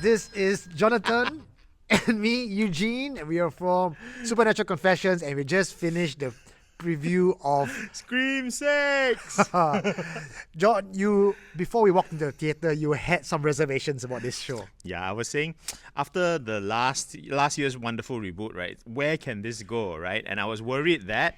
This is Jonathan and me, Eugene, and we are from Supernatural Confessions, and we just finished the preview of Scream 6! John, before we walked into the theatre, you had some reservations about this show. Yeah, I was saying, after the last year's wonderful reboot, right, where can this go, right? And I was worried that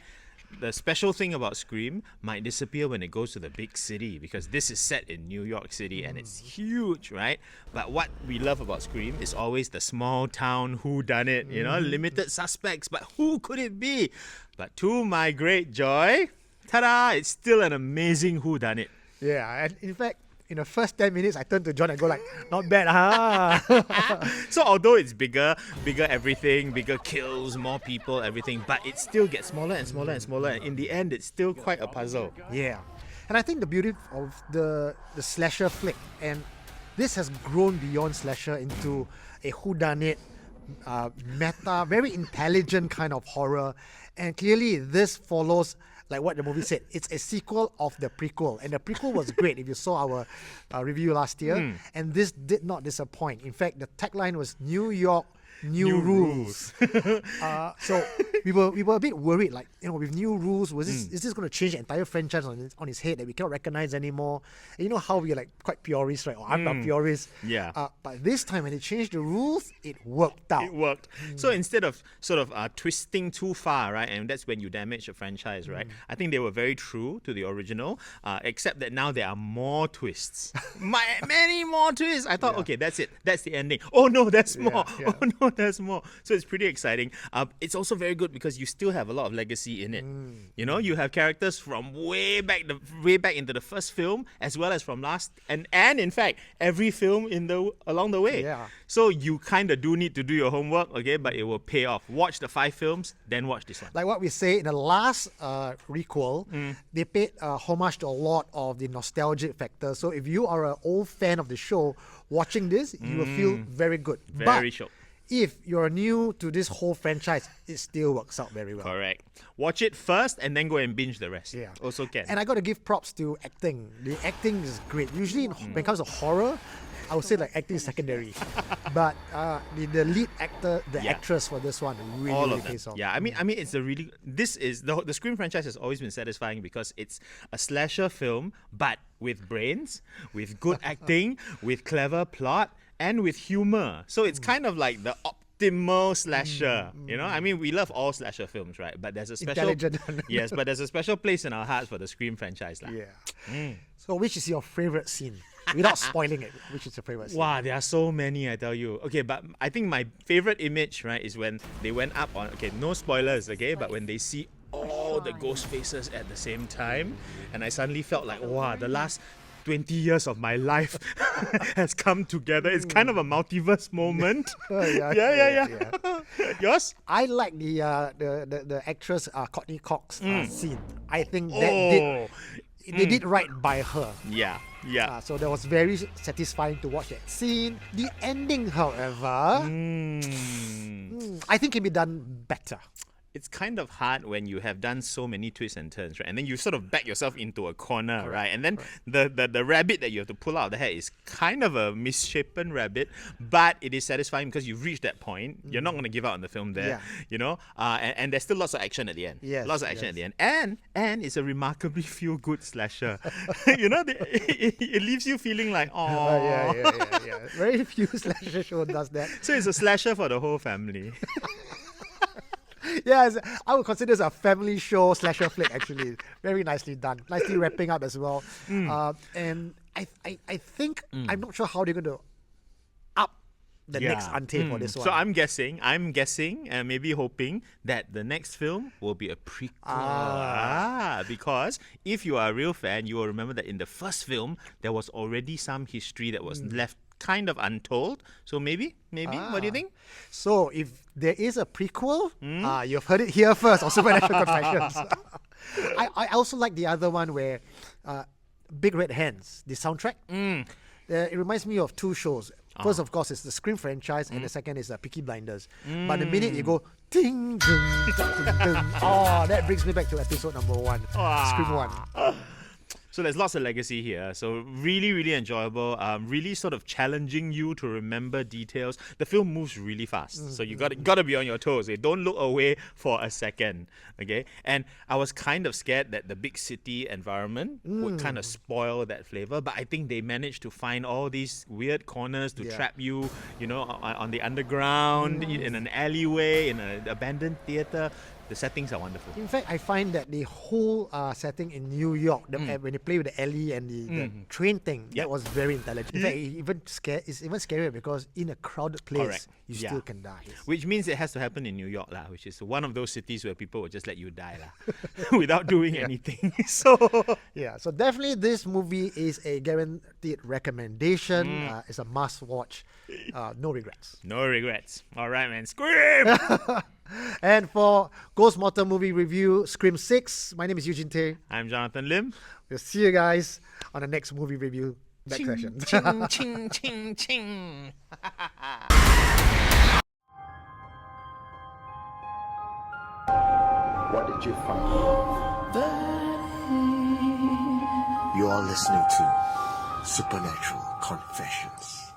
the special thing about Scream might disappear when it goes to the big city, because this is set in New York City and it's huge, right? But what we love about Scream is always the small town whodunit, limited suspects, but who could it be? But to my great joy, ta-da, it's still an amazing whodunit. Yeah, and in fact, in the first 10 minutes, I turned to John and go like, not bad, huh? So although it's bigger everything, bigger kills, more people, everything, but it still gets smaller and smaller and smaller. And in the end, it's still quite a puzzle. Yeah. And I think the beauty of the slasher flick, and this has grown beyond slasher into a whodunit, meta, very intelligent kind of horror. And clearly this follows, like what the movie said, it's a sequel of the prequel. And the prequel was great if you saw our review last year. And this did not disappoint. In fact, the tagline was New York, New rules. So we were a bit worried, like, with new rules, is this going to change the entire franchise on its head that we cannot recognize anymore? And you know how we're like quite purist, right? Or I'm not purist. Yeah. But this time when they changed the rules, it worked out. It worked. So instead of sort of twisting too far, right, and that's when you damage a franchise, right? I think they were very true to the original, except that now there are more twists. Many more twists. I thought, okay, that's it. That's the ending. Oh no, there's more. Yeah. Oh no, there's more. So it's pretty exciting. It's also very good because you still have a lot of legacy in it. You have characters from way back into the first film, as well as from last and in fact every film along the way. Yeah. So you kind of do need to do your homework, okay? But it will pay off. Watch the 5 films, then watch this one. Like what we say in the last requel, they paid homage to a lot of the nostalgic factor. So if you are an old fan of the show, watching this, you will feel very good. Very shocked. If you're new to this whole franchise, it still works out very well. Correct. Watch it first and then go and binge the rest. Yeah. Also can. And I got to give props to acting. The acting is great. Usually when it comes to horror, I would say like acting is secondary. But the lead actor, the actress for this one really pays off. Yeah, I mean it's the Scream franchise has always been satisfying because it's a slasher film, but with brains, with good acting, with clever plot, and with humor. So it's kind of like the optimal slasher. I mean, we love all slasher films, right? But there's a special yes, but there's a special place in our hearts for the Scream franchise. Yeah. So which is your favorite scene? Without spoiling it, which is your favorite scene? Wow, there are so many, I tell you. Okay, but I think my favorite image, right, is when they went up on, okay, no spoilers, okay, but when they see all the ghost faces at the same time, and I suddenly felt like, wow, the last 20 years of my life has come together. It's kind of a multiverse moment. Yeah. Yours? I like the actress Courtney Cox scene. I think that they did right by her. Yeah. So that was very satisfying to watch that scene. The ending, however, I think can be done better. It's kind of hard when you have done so many twists and turns, right? And then you sort of back yourself into a corner, right? And then the rabbit that you have to pull out of the hat is kind of a misshapen rabbit, but it is satisfying because you've reached that point. You're not going to give out on the film there, and there's still lots of action at the end. Lots of action at the end. And it's a remarkably feel-good slasher. It leaves you feeling like, oh. Yeah. Very few slasher show does that. So it's a slasher for the whole family. Yes, I would consider this a family show slasher flick, actually. Very nicely done. Nicely wrapping up as well. And I think, I'm not sure how they're going to up the next ante for this one. So I'm guessing, and maybe hoping that the next film will be a prequel. Because if you are a real fan, you will remember that in the first film, there was already some history that was left kind of untold. So maybe, what do you think? So if there is a prequel, you've heard it here first on Supernatural Confessions. I also like the other one where Big Red Hands, the soundtrack. It reminds me of 2 shows. First, of course, is the Scream franchise, and the second is Peaky Blinders. But the minute you go ting, ding, ding, ding, that brings me back to episode number 1, Scream 1. So there's lots of legacy here. So really, really enjoyable. Really sort of challenging you to remember details. The film moves really fast, so you got to be on your toes. Okay? Don't look away for a second. Okay, and I was kind of scared that the big city environment would kind of spoil that flavor, but I think they managed to find all these weird corners to trap you, on the underground, in an alleyway, in an abandoned theater. The settings are wonderful. In fact, I find that the whole setting in New York, when they play with the alley and the train thing, that was very intelligent. In fact, it's even scarier because in a crowded place, you still can die. Which means it has to happen in New York, which is one of those cities where people will just let you die without doing anything. So definitely this movie is a guaranteed recommendation. It's a must-watch. No regrets. No regrets. All right, man. Scream! And for Ghost Motor Movie Review, Scream 6, my name is Eugene Tay. I'm Jonathan Lim. We'll see you guys on the next movie review back session. Ching, ching, ching, ching. What did you find? You are listening to Supernatural Confessions.